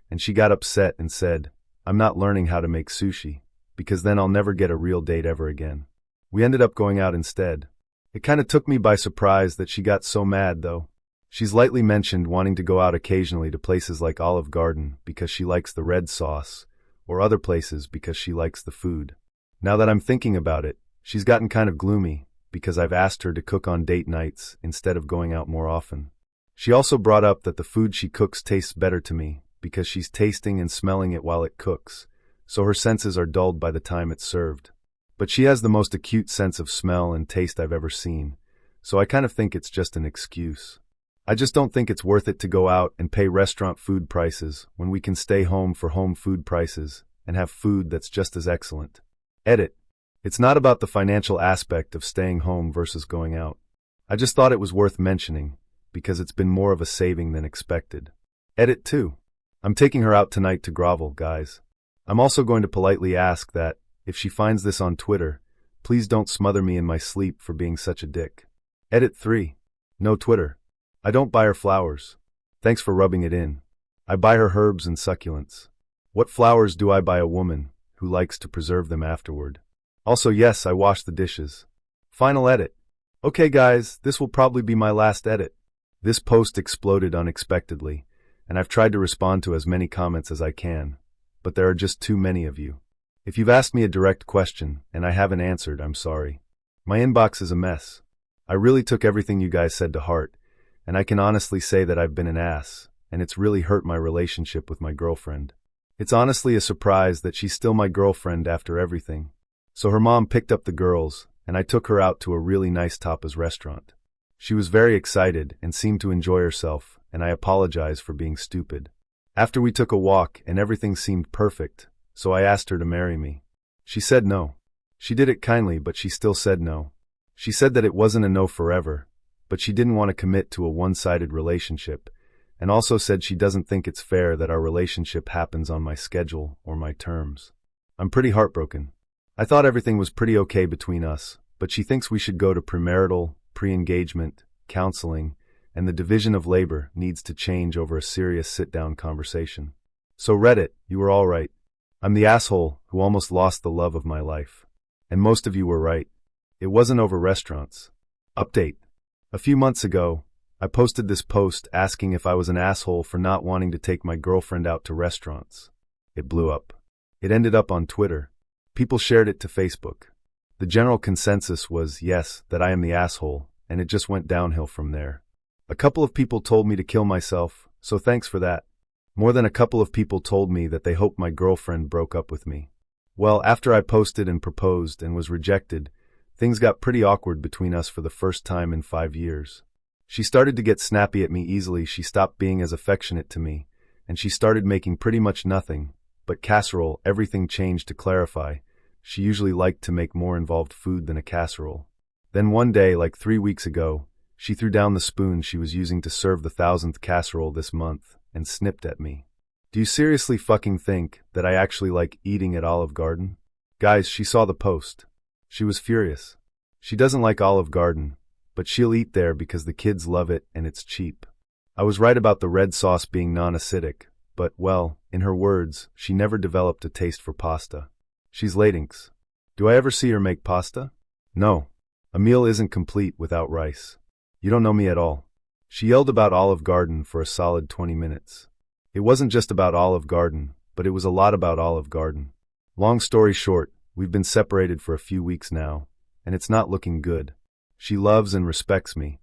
and she got upset and said, I'm not learning how to make sushi, because then I'll never get a real date ever again. We ended up going out instead. It kinda took me by surprise that she got so mad, though. She's lightly mentioned wanting to go out occasionally to places like Olive Garden because she likes the red sauce, or other places because she likes the food. Now that I'm thinking about it, she's gotten kind of gloomy, because I've asked her to cook on date nights instead of going out more often. She also brought up that the food she cooks tastes better to me because she's tasting and smelling it while it cooks, so her senses are dulled by the time it's served. But she has the most acute sense of smell and taste I've ever seen, so I kind of think it's just an excuse. I just don't think it's worth it to go out and pay restaurant food prices when we can stay home for home food prices and have food that's just as excellent. Edit. It's not about the financial aspect of staying home versus going out. I just thought it was worth mentioning, because it's been more of a saving than expected. Edit 2. I'm taking her out tonight to grovel, guys. I'm also going to politely ask that, if she finds this on Twitter, please don't smother me in my sleep for being such a dick. Edit 3. No Twitter. I don't buy her flowers. Thanks for rubbing it in. I buy her herbs and succulents. What flowers do I buy a woman who likes to preserve them afterward? Also, yes, I wash the dishes. Final edit. Okay guys, this will probably be my last edit. This post exploded unexpectedly, and I've tried to respond to as many comments as I can, but there are just too many of you. If you've asked me a direct question and I haven't answered, I'm sorry. My inbox is a mess. I really took everything you guys said to heart, and I can honestly say that I've been an ass, and it's really hurt my relationship with my girlfriend. It's honestly a surprise that she's still my girlfriend after everything. So her mom picked up the girls, and I took her out to a really nice tapas restaurant. She was very excited and seemed to enjoy herself, and I apologize for being stupid. After we took a walk and everything seemed perfect, so I asked her to marry me. She said no. She did it kindly, but she still said no. She said that it wasn't a no forever, but she didn't want to commit to a one-sided relationship, and also said she doesn't think it's fair that our relationship happens on my schedule or my terms. I'm pretty heartbroken. I thought everything was pretty okay between us, but she thinks we should go to premarital, pre-engagement, counseling, and the division of labor needs to change over a serious sit-down conversation. So Reddit, you were all right. I'm the asshole who almost lost the love of my life. And most of you were right. It wasn't over restaurants. Update. A few months ago, I posted this post asking if I was an asshole for not wanting to take my girlfriend out to restaurants. It blew up. It ended up on Twitter. People shared it to Facebook. The general consensus was, yes, that I am the asshole, and it just went downhill from there. A couple of people told me to kill myself, so thanks for that. More than a couple of people told me that they hoped my girlfriend broke up with me. Well, after I posted and proposed and was rejected, things got pretty awkward between us for the first time in 5 years. She started to get snappy at me easily, she stopped being as affectionate to me, and she started making pretty much nothing, but casserole, everything changed to clarify. She usually liked to make more involved food than a casserole. Then one day, like 3 weeks ago, she threw down the spoon she was using to serve the 1,000th casserole this month and snipped at me. Do you seriously fucking think that I actually like eating at Olive Garden? Guys, she saw the post. She was furious. She doesn't like Olive Garden, but she'll eat there because the kids love it and it's cheap. I was right about the red sauce being non-acidic, but, well, in her words, she never developed a taste for pasta. She's Latinx. Do I ever see her make pasta? No. A meal isn't complete without rice. You don't know me at all. She yelled about Olive Garden for a solid 20 minutes. It wasn't just about Olive Garden, but it was a lot about Olive Garden. Long story short, we've been separated for a few weeks now, and it's not looking good. She loves and respects me,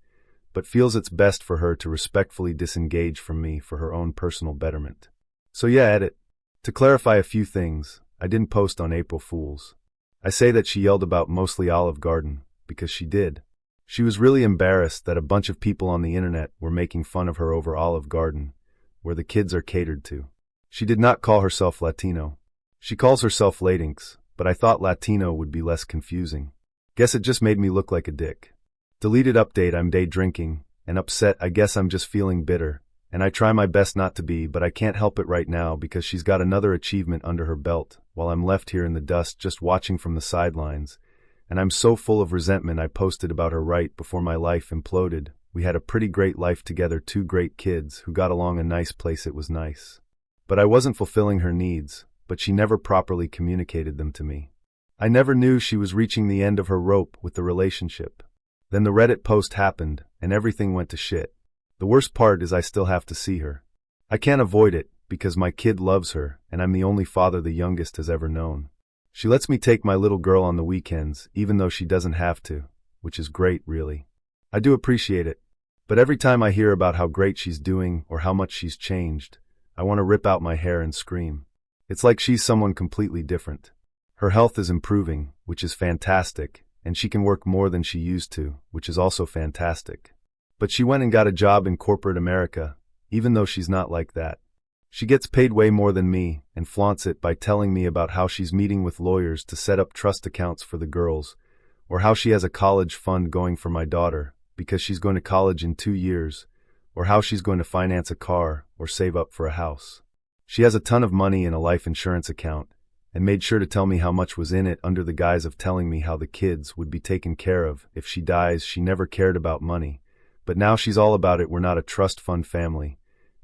but feels it's best for her to respectfully disengage from me for her own personal betterment. So yeah, edit. To clarify a few things, I didn't post on April Fools. I say that she yelled about mostly Olive Garden, because she did. She was really embarrassed that a bunch of people on the internet were making fun of her over Olive Garden, where the kids are catered to. She did not call herself Latino. She calls herself Latinx, but I thought Latino would be less confusing. Guess it just made me look like a dick. Deleted update. I'm day drinking, and upset. I guess I'm just feeling bitter, and I try my best not to be, but I can't help it right now because she's got another achievement under her belt, while I'm left here in the dust just watching from the sidelines. And I'm so full of resentment. I posted about her right before my life imploded. We had a pretty great life together, 2 great kids who got along a nice place. It was nice. But I wasn't fulfilling her needs, but she never properly communicated them to me. I never knew she was reaching the end of her rope with the relationship. Then the Reddit post happened, and everything went to shit. The worst part is I still have to see her. I can't avoid it, because my kid loves her, and I'm the only father the youngest has ever known. She lets me take my little girl on the weekends, even though she doesn't have to, which is great, really. I do appreciate it. But every time I hear about how great she's doing or how much she's changed, I want to rip out my hair and scream. It's like she's someone completely different. Her health is improving, which is fantastic, and she can work more than she used to, which is also fantastic. But she went and got a job in corporate America, even though she's not like that. She gets paid way more than me and flaunts it by telling me about how she's meeting with lawyers to set up trust accounts for the girls, or how she has a college fund going for my daughter because she's going to college in 2 years, or how she's going to finance a car or save up for a house. She has a ton of money in a life insurance account and made sure to tell me how much was in it under the guise of telling me how the kids would be taken care of if she dies. She never cared about money, but now she's all about it. We're not a trust fund family,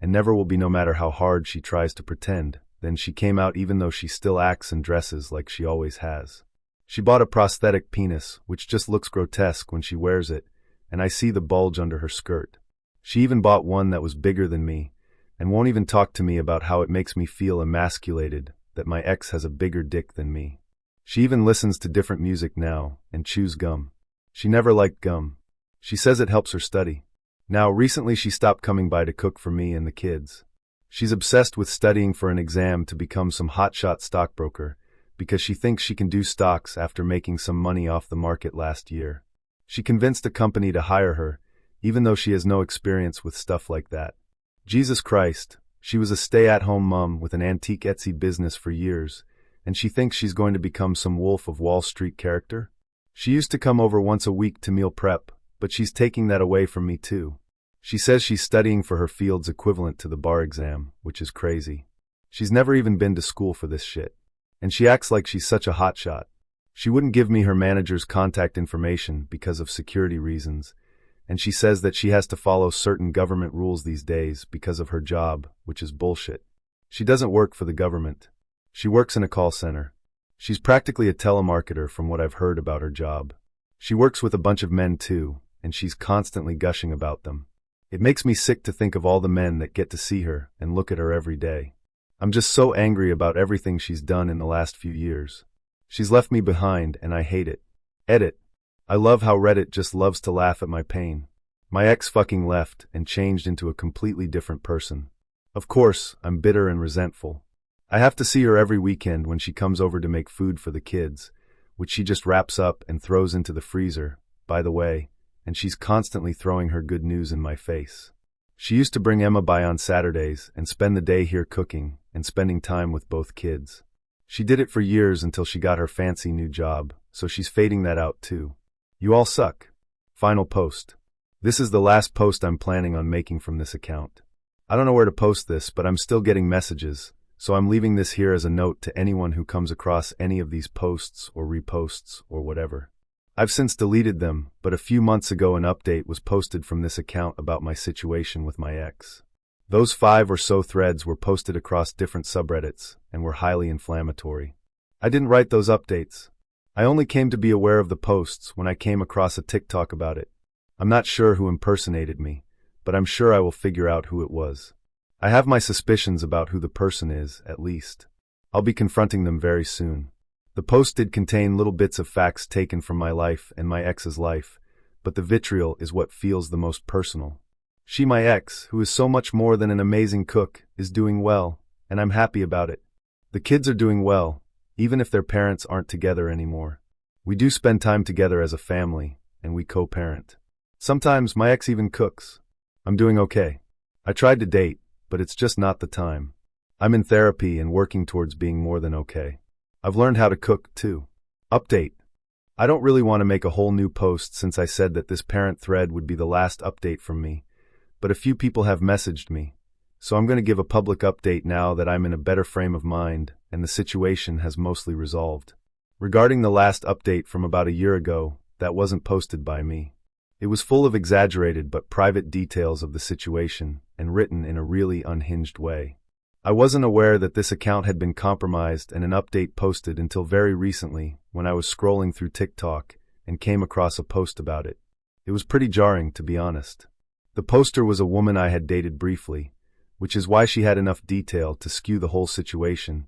and never will be no matter how hard she tries to pretend. Then she came out even though she still acts and dresses like she always has. She bought a prosthetic penis, which just looks grotesque when she wears it, and I see the bulge under her skirt. She even bought one that was bigger than me, and won't even talk to me about how it makes me feel emasculated that my ex has a bigger dick than me. She even listens to different music now and chews gum. She never liked gum. She says it helps her study. Now, recently she stopped coming by to cook for me and the kids. She's obsessed with studying for an exam to become some hotshot stockbroker because she thinks she can do stocks after making some money off the market last year. She convinced a company to hire her, even though she has no experience with stuff like that. Jesus Christ, she was a stay-at-home mom with an antique Etsy business for years, and she thinks she's going to become some Wolf of Wall Street character? She used to come over once a week to meal prep, but she's taking that away from me too. She says she's studying for her field's equivalent to the bar exam, which is crazy. She's never even been to school for this shit. And she acts like she's such a hotshot. She wouldn't give me her manager's contact information because of security reasons, and she says that she has to follow certain government rules these days because of her job, which is bullshit. She doesn't work for the government. She works in a call center. She's practically a telemarketer from what I've heard about her job. She works with a bunch of men too, and she's constantly gushing about them. It makes me sick to think of all the men that get to see her and look at her every day. I'm just so angry about everything she's done in the last few years. She's left me behind and I hate it. Edit. I love how Reddit just loves to laugh at my pain. My ex fucking left and changed into a completely different person. Of course, I'm bitter and resentful. I have to see her every weekend when she comes over to make food for the kids, which she just wraps up and throws into the freezer, by the way, and she's constantly throwing her good news in my face. She used to bring Emma by on Saturdays and spend the day here cooking and spending time with both kids. She did it for years until she got her fancy new job, so she's fading that out too. You all suck. Final post. This is the last post I'm planning on making from this account. I don't know where to post this, but I'm still getting messages, so I'm leaving this here as a note to anyone who comes across any of these posts or reposts or whatever. I've since deleted them, but a few months ago an update was posted from this account about my situation with my ex. Those 5 or so threads were posted across different subreddits and were highly inflammatory. I didn't write those updates. I only came to be aware of the posts when I came across a TikTok about it. I'm not sure who impersonated me, but I'm sure I will figure out who it was. I have my suspicions about who the person is, at least. I'll be confronting them very soon. The post did contain little bits of facts taken from my life and my ex's life, but the vitriol is what feels the most personal. She, my ex, who is so much more than an amazing cook, is doing well, and I'm happy about it. The kids are doing well, even if their parents aren't together anymore. We do spend time together as a family, and we co-parent. Sometimes my ex even cooks. I'm doing okay. I tried to date, but it's just not the time. I'm in therapy and working towards being more than okay. I've learned how to cook, too. Update. I don't really want to make a whole new post since I said that this parent thread would be the last update from me, but a few people have messaged me, so I'm going to give a public update now that I'm in a better frame of mind and the situation has mostly resolved. Regarding the last update from about a year ago, that wasn't posted by me. It was full of exaggerated but private details of the situation and written in a really unhinged way. I wasn't aware that this account had been compromised and an update posted until very recently when I was scrolling through TikTok and came across a post about it. It was pretty jarring, to be honest. The poster was a woman I had dated briefly, which is why she had enough detail to skew the whole situation,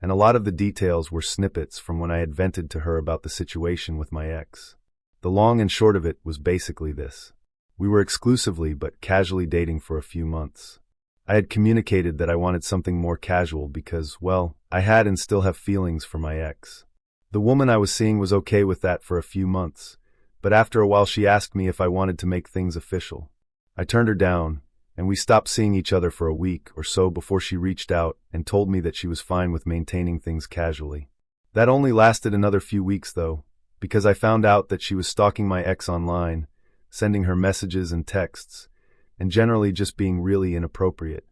and a lot of the details were snippets from when I had vented to her about the situation with my ex. The long and short of it was basically this. We were exclusively but casually dating for a few months. I had communicated that I wanted something more casual because, well, I had and still have feelings for my ex. The woman I was seeing was okay with that for a few months, but after a while she asked me if I wanted to make things official. I turned her down, and we stopped seeing each other for a week or so before she reached out and told me that she was fine with maintaining things casually. That only lasted another few weeks, though, because I found out that she was stalking my ex online, sending her messages and texts, and generally just being really inappropriate.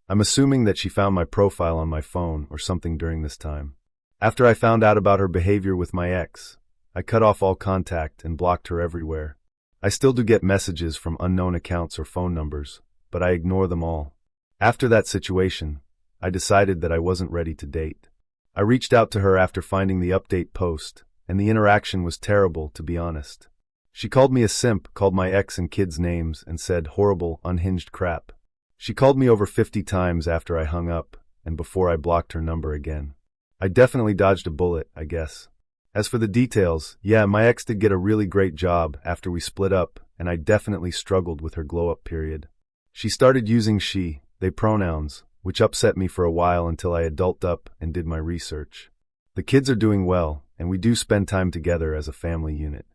I'm assuming that she found my profile on my phone or something during this time. After I found out about her behavior with my ex, I cut off all contact and blocked her everywhere. I still do get messages from unknown accounts or phone numbers, but I ignore them all. After that situation, I decided that I wasn't ready to date. I reached out to her after finding the update post, and the interaction was terrible, to be honest. She called me a simp, called my ex and kids names, and said horrible, unhinged crap. She called me over 50 times after I hung up, and before I blocked her number again. I definitely dodged a bullet, I guess. As for the details, yeah, my ex did get a really great job after we split up, and I definitely struggled with her glow-up period. She started using she, they pronouns, which upset me for a while until I adulted up and did my research. The kids are doing well, and we do spend time together as a family unit.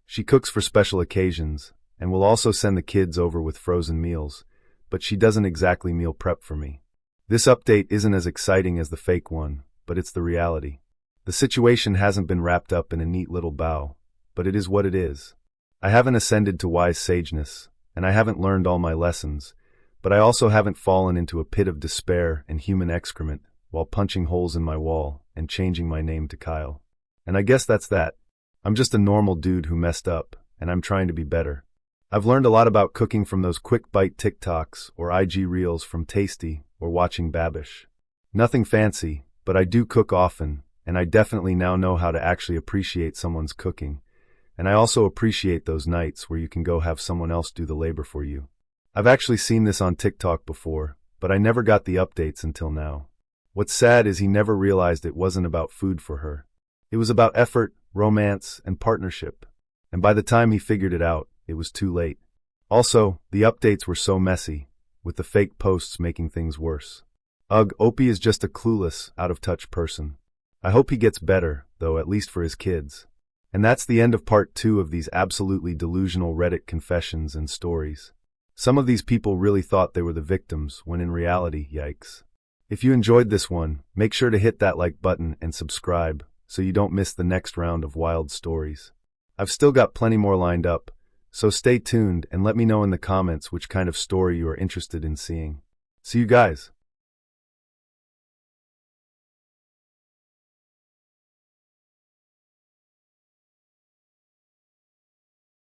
She cooks for special occasions, and will also send the kids over with frozen meals, but she doesn't exactly meal prep for me. This update isn't as exciting as the fake one, but it's the reality. The situation hasn't been wrapped up in a neat little bow, but it is what it is. I haven't ascended to wise sageness, and I haven't learned all my lessons, but I also haven't fallen into a pit of despair and human excrement while punching holes in my wall and changing my name to Kyle. And I guess that's that. I'm just a normal dude who messed up, and I'm trying to be better. I've learned a lot about cooking from those quick bite TikToks or IG Reels from Tasty or watching Babish. Nothing fancy, but I do cook often, and I definitely now know how to actually appreciate someone's cooking. And I also appreciate those nights where you can go have someone else do the labor for you. I've actually seen this on TikTok before, but I never got the updates until now. What's sad is he never realized it wasn't about food for her. It was about effort, romance, and partnership. And by the time he figured it out, it was too late. Also, the updates were so messy, with the fake posts making things worse. Ugh, Opie is just a clueless, out-of-touch person. I hope he gets better, though, at least for his kids. And that's the end of part 2 of these absolutely delusional Reddit confessions and stories. Some of these people really thought they were the victims, when in reality, yikes. If you enjoyed this one, make sure to hit that like button and subscribe, so you don't miss the next round of wild stories. I've still got plenty more lined up, so stay tuned and let me know in the comments which kind of story you are interested in seeing. See you guys!